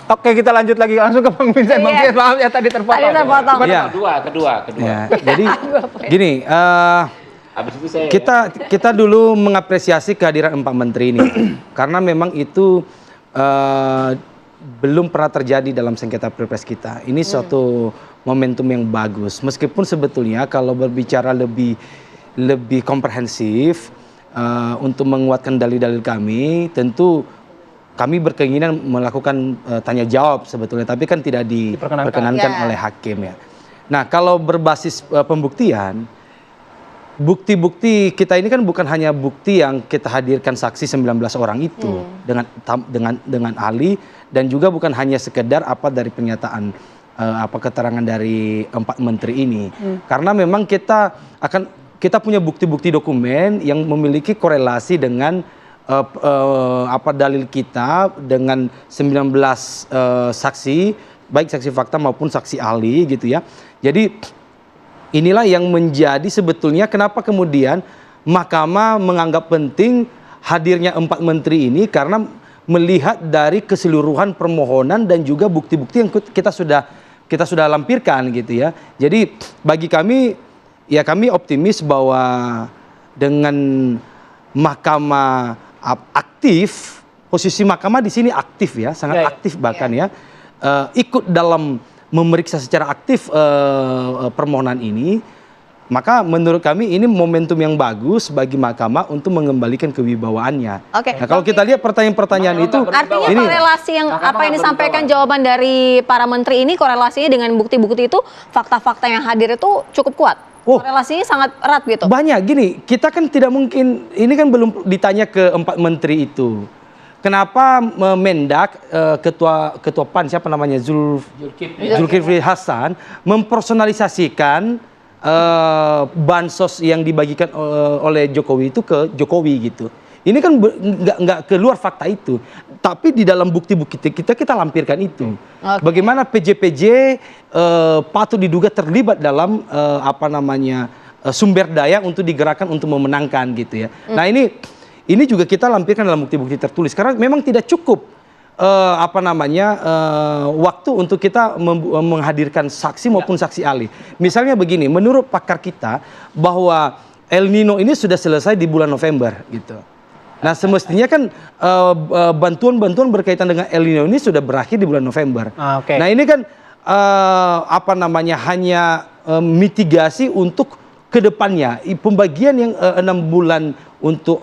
Oke, kita lanjut lagi langsung ke Bang Vincent. Bang Vincent, maaf ya tadi terpotong. Tadi terpotong. Iya. Kedua. Ya, jadi gini, Habis itu saya kita dulu mengapresiasi kehadiran 4 menteri ini karena memang itu belum pernah terjadi dalam sengketa pilpres kita. Ini suatu momentum yang bagus. Meskipun sebetulnya kalau berbicara lebih komprehensif untuk menguatkan dalil-dalil kami, tentu kami berkeinginan melakukan tanya jawab sebetulnya, tapi kan tidak diperkenankan oleh hakim ya. Nah, kalau berbasis pembuktian, bukti-bukti kita ini kan bukan hanya bukti yang kita hadirkan saksi 19 orang itu dengan ahli, dan juga bukan hanya sekedar apa dari pernyataan keterangan dari 4 menteri ini. Karena memang kita punya bukti-bukti dokumen yang memiliki korelasi dengan dalil kita dengan 19 saksi, baik saksi fakta maupun saksi ahli gitu ya. Jadi inilah yang menjadi sebetulnya kenapa kemudian Mahkamah menganggap penting hadirnya 4 menteri ini, karena melihat dari keseluruhan permohonan dan juga bukti-bukti yang kita sudah lampirkan gitu ya. Jadi bagi kami ya, kami optimis bahwa dengan Mahkamah aktif, posisi Mahkamah di sini aktif ya, sangat aktif bahkan ya, ikut dalam memeriksa secara aktif permohonan ini, maka menurut kami ini momentum yang bagus bagi Mahkamah untuk mengembalikan kewibawaannya. Nah, kalau kita lihat pertanyaan-pertanyaan itu, artinya ini korelasi yang apa yang disampaikan jawaban dari para menteri ini, korelasinya dengan bukti-bukti itu, fakta-fakta yang hadir itu cukup kuat. Korelasinya sangat erat gitu. Banyak gini, kita kan tidak mungkin, ini kan belum ditanya ke 4 menteri itu. Kenapa Mendak, ketua PAN siapa namanya, Zulkifli Hasan mempersonalisasikan bansos yang dibagikan oleh Jokowi itu ke Jokowi gitu. Ini kan nggak keluar fakta itu, tapi di dalam bukti-bukti kita lampirkan itu. Bagaimana PJ patut diduga terlibat dalam sumber daya untuk digerakkan untuk memenangkan gitu ya. Nah ini juga kita lampirkan dalam bukti-bukti tertulis, karena memang tidak cukup waktu untuk kita menghadirkan saksi maupun saksi ahli. Misalnya begini, menurut pakar kita bahwa El Nino ini sudah selesai di bulan November gitu. Nah, semestinya kan bantuan-bantuan berkaitan dengan El Nino ini sudah berakhir di bulan November. Nah, ini kan hanya mitigasi untuk kedepannya. Pembagian yang 6 bulan untuk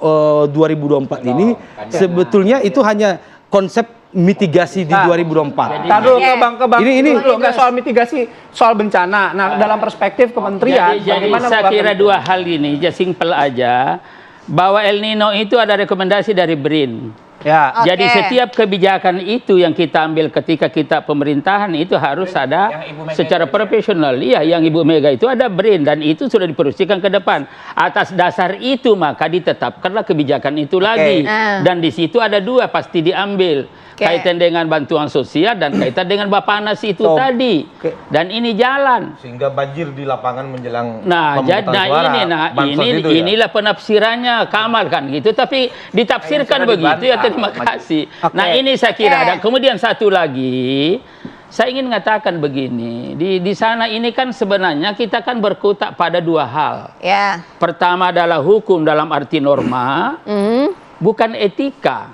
2024 ini sebetulnya itu hanya konsep mitigasi di 2024. Taruh ke Bang ini nggak soal mitigasi, soal bencana. Nah, dalam perspektif kementerian, jadi saya kira 2 hal ini, simple aja, bahwa El Nino itu ada rekomendasi dari BRIN. Jadi setiap kebijakan itu yang kita ambil ketika kita pemerintahan itu harus ada secara profesional. Iya, yang Ibu Mega itu ada BRIN dan itu sudah diproses ke depan. Atas dasar itu maka ditetapkanlah kebijakan itu lagi. Dan di situ ada 2 pasti diambil. Kaitan dengan bantuan sosial dan kaitan dengan Bapanas itu tadi. Dan ini jalan. Sehingga banjir di lapangan menjelang inilah penafsirannya Kamal kan gitu, tapi ditafsirkan begitu ya, terima kasih. Nah, ini saya kira. Dan kemudian satu lagi, saya ingin mengatakan begini, di sana ini kan sebenarnya kita kan berkutat pada 2 hal. Pertama adalah hukum dalam arti norma, bukan etika.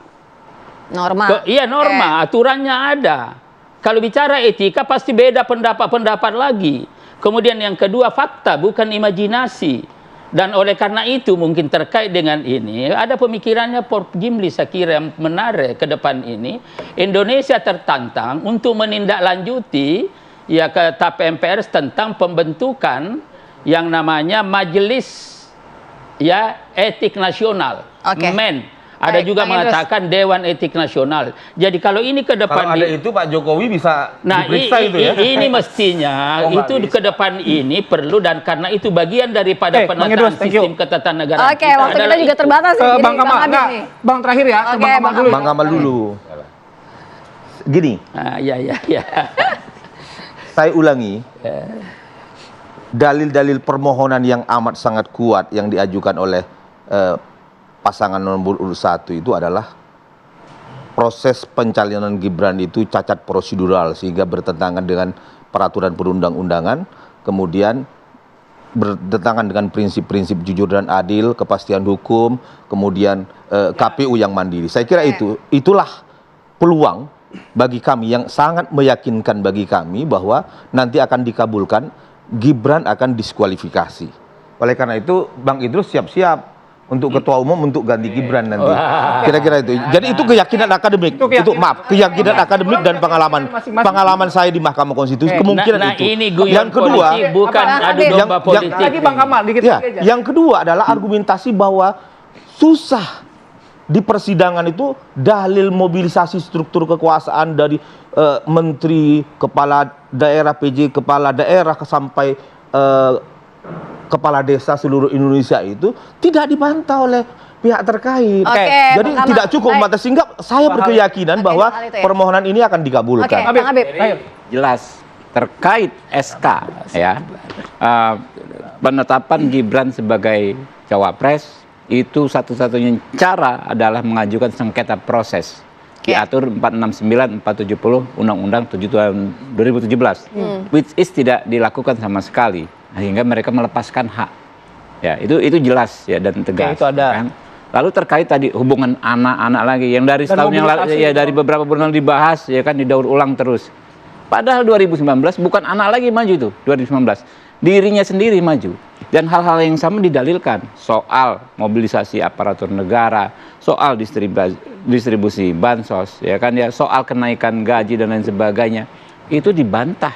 Norma. Norma, aturannya ada. Kalau bicara etika pasti beda pendapat lagi. Kemudian yang kedua fakta, bukan imajinasi. Dan oleh karena itu mungkin terkait dengan ini ada pemikirannya Prof. Jimli saya kira yang menarik ke depan ini. Indonesia tertantang untuk menindaklanjuti ke TAP MPR tentang pembentukan yang namanya Majelis Etik Nasional, MEN. Ada juga mengatakan Dewan Etik Nasional. Jadi kalau ini ke depan, kalau ada itu Pak Jokowi bisa diperiksa itu ya. Ini mestinya itu ke depan ini perlu, dan karena itu bagian daripada penataan sistem ketatanegaraan. Waktu kita juga terbatas. Bang Kamal, Bang terakhir ya. Bang Kamal dulu. Gini. Saya ulangi. Dalil-dalil permohonan yang amat sangat kuat yang diajukan oleh pasangan nomor urut 1 itu adalah proses pencalonan Gibran itu cacat prosedural sehingga bertentangan dengan peraturan perundang-undangan, kemudian bertentangan dengan prinsip-prinsip jujur dan adil, kepastian hukum, kemudian KPU yang mandiri. Saya kira itulah peluang bagi kami yang sangat meyakinkan bagi kami bahwa nanti akan dikabulkan, Gibran akan diskualifikasi. Oleh karena itu Bang Idrus siap-siap untuk ketua umum untuk ganti Gibran nanti. Kira-kira itu. Jadi itu keyakinan akademik. Itu maaf, keyakinan akademik dan pengalaman saya di Mahkamah Konstitusi kemungkinan itu. Ini guyon Yang kedua, politik, bukan adu domba politik. Lagi Bang Kamal dikit ya, aja. yang kedua adalah argumentasi bahwa susah di persidangan itu dalil mobilisasi struktur kekuasaan dari menteri, kepala daerah, PJ, kepala daerah sampai kepala desa seluruh Indonesia itu tidak dibantah oleh pihak terkait. Oke, Jadi Bang Kamal. tidak cukup Baik. mata sehingga saya berkeyakinan Oke, bahwa soal itu ya. permohonan ini akan Oke, dikabulkan. Bang Habib. Ayo. Jelas terkait SK ya, penetapan Gibran sebagai cawapres itu satu-satunya cara adalah mengajukan sengketa proses diatur 469 470 Undang-Undang 7 tahun 2017 which is tidak dilakukan sama sekali sehingga mereka melepaskan hak ya, itu jelas ya dan tegas. Itu ada. kan? Lalu terkait tadi hubungan anak-anak lagi yang dari Dan setahun yang lalu mobilisasi ya itu. dari beberapa bulan lalu dibahas ya kan didaur ulang terus. Padahal 2019 bukan anak lagi maju tuh 2019, dirinya sendiri maju dan hal-hal yang sama didalilkan soal mobilisasi aparatur negara, soal distribusi bansos ya kan ya, soal kenaikan gaji dan lain sebagainya itu dibantah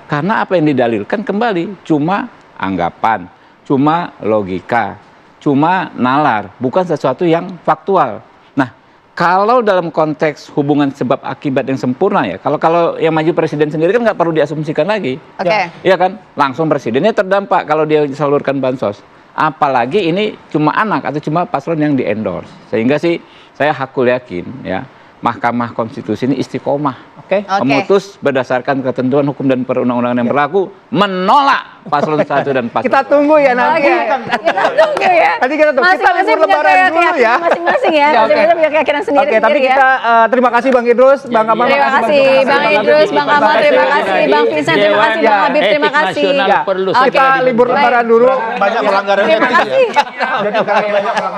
karena apa yang didalilkan kembali cuma anggapan, cuma logika, cuma nalar, bukan sesuatu yang faktual. Nah, kalau dalam konteks hubungan sebab akibat yang sempurna ya, kalau yang maju presiden sendiri kan nggak perlu diasumsikan lagi. Oke. Ya kan, langsung presidennya terdampak kalau dia salurkan bansos. Apalagi ini cuma anak atau cuma paslon yang di-endorse. Sehingga sih saya hakul yakin ya, Mahkamah Konstitusi ini istiqomah. Oke. Memutus berdasarkan ketentuan hukum dan perundang-undangan yang berlaku, menolak paslon 1 dan paslon Kita tunggu ya nanti. Oke, kita tunggu ya. Nanti kita tunggu. Kita Masing-masing libur punya lebaran dulu keyakinan ya. masing-masing ya. Ya, oke. Masing-masing punya keyakinan Oke, sendiri-sendiri tapi ya. kita terima kasih Bang Idrus, Bang Kamal. Terima kasih Bang Idrus, Bang Kamal, terima kasih Bang Vincent, terima kasih Bang Habib, terima Etik kasih. nasional Ya, perlu Oke. kita segera libur dibentuk. lebaran dulu. Banyak pelanggaran Terima etik ya. kasih.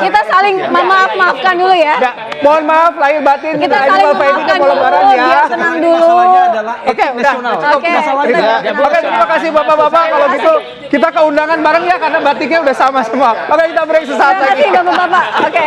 Kita saling maafkan dulu ya. Ya, mohon maaf lahir batin. Kita Aidil saling Faidin memaafkan mau dulu, lebaran ya. biar tenang dulu. Oke, udah. Cukup. Oke. Oke, terima kasih Bapak-bapak. Kalau gitu kita ke undangan bareng ya karena batiknya udah sama semua. Oke, kita break sesaat Terima lagi. kasih Bapak-bapak. Oke.